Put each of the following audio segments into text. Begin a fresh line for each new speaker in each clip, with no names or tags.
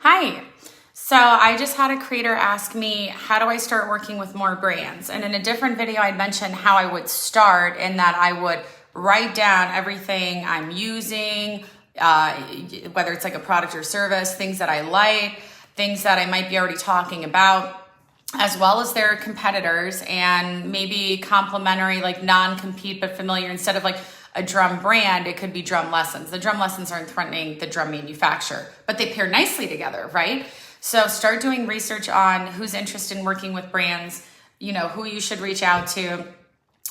Hi. So I just had a creator ask me, how do I start working with more brands? And in a different video, I'd mentioned how I would start in that I would write down everything I'm using, whether it's like a product or service, things that I like, things that I might be already talking about, as well as their competitors, and maybe complementary, like non-compete but familiar. Instead of like a drum brand, it could be Drum Lessons. The Drum Lessons aren't threatening the drum manufacturer, but they pair nicely together, right? So start doing research on who's interested in working with brands, who you should reach out to.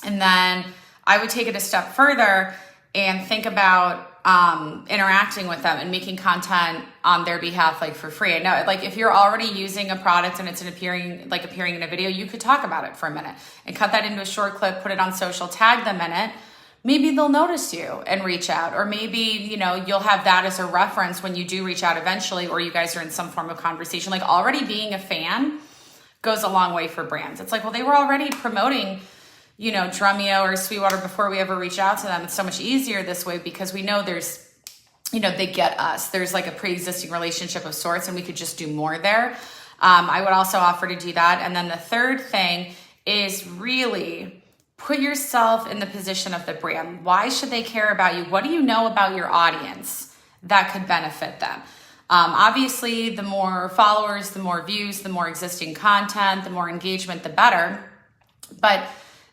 And then I would take it a step further and think about interacting with them and making content on their behalf, like for free. I know, like if you're already using a product and it's appearing in a video, you could talk about it for a minute and cut that into a short clip, put it on social, tag them in it. Maybe they'll notice you and reach out, or maybe, you'll have that as a reference when you do reach out eventually, or you guys are in some form of conversation. Like already being a fan goes a long way for brands. It's like, well, they were already promoting, Drumeo or Sweetwater before we ever reach out to them. It's so much easier this way because we know there's, they get us. There's like a pre-existing relationship of sorts and we could just do more there. I would also offer to do that. And then the third thing is really put yourself in the position of the brand. Why should they care about you? What do you know about your audience that could benefit them? Obviously, the more followers, the more views, the more existing content, the more engagement, the better. But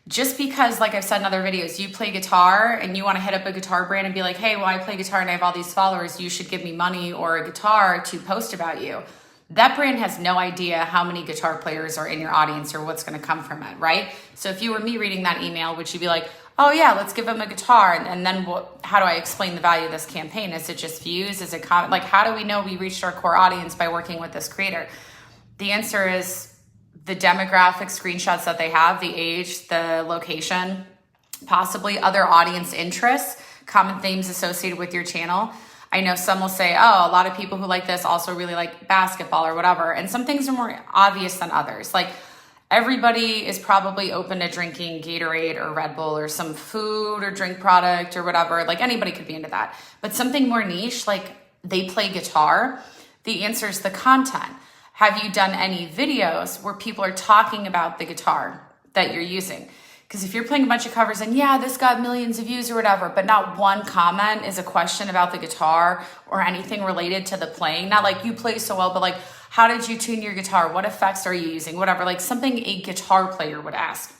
just because, like I've said in other videos, you play guitar and you want to hit up a guitar brand and be like, hey, well, I play guitar and I have all these followers, you should give me money or a guitar to post about you. That brand has no idea how many guitar players are in your audience or what's going to come from it, right? So if you were me reading that email, would you be like, oh yeah, let's give them a guitar. And then how do I explain the value of this campaign? Is it just views? Is it comment? Like, how do we know we reached our core audience by working with this creator? The answer is the demographic screenshots that they have, the age, the location, possibly other audience interests, common themes associated with your channel. I know some will say, oh, a lot of people who like this also really like basketball or whatever. And some things are more obvious than others. Like everybody is probably open to drinking Gatorade or Red Bull or some food or drink product or whatever. Like anybody could be into that. But something more niche, like they play guitar, the answer is the content. Have you done any videos where people are talking about the guitar that you're using? Because if you're playing a bunch of covers and yeah, this got millions of views or whatever, but not one comment is a question about the guitar or anything related to the playing. Not like you play so well, but like, how did you tune your guitar? What effects are you using? Whatever, like something a guitar player would ask.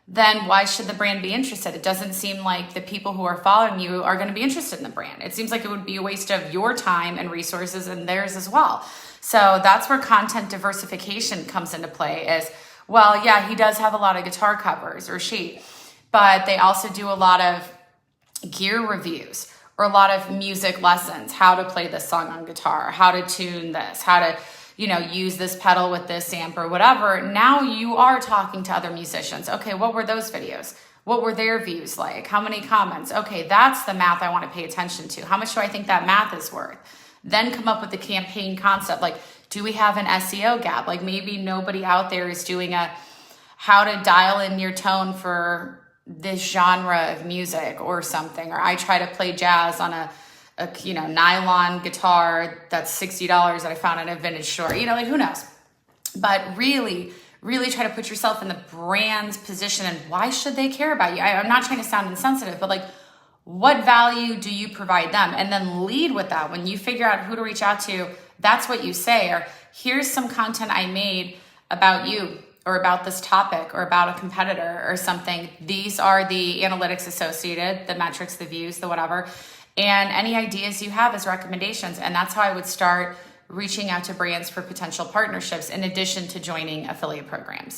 Then why should the brand be interested? It doesn't seem like the people who are following you are going to be interested in the brand. It seems like it would be a waste of your time and resources and theirs as well. So that's where content diversification comes into play is, well, yeah, he does have a lot of guitar covers or she, but they also do a lot of gear reviews or a lot of music lessons, how to play this song on guitar, how to tune this, how to, use this pedal with this amp or whatever. Now you are talking to other musicians. Okay, what were those videos? What were their views like? How many comments? Okay, that's the math I want to pay attention to. How much do I think that math is worth? Then come up with the campaign concept. Like, do we have an SEO gap? Like maybe nobody out there is doing a how to dial in your tone for this genre of music or something. Or I try to play jazz on a nylon guitar that's $60 that I found at a vintage store. Like who knows? But really, really try to put yourself in the brand's position and why should they care about you? I'm not trying to sound insensitive, but like, what value do you provide them? And then lead with that. When you figure out who to reach out to, that's what you say. Or here's some content I made about you or about this topic or about a competitor or something. These are the analytics associated, the metrics, the views, the whatever. And any ideas you have as recommendations. And that's how I would start reaching out to brands for potential partnerships in addition to joining affiliate programs.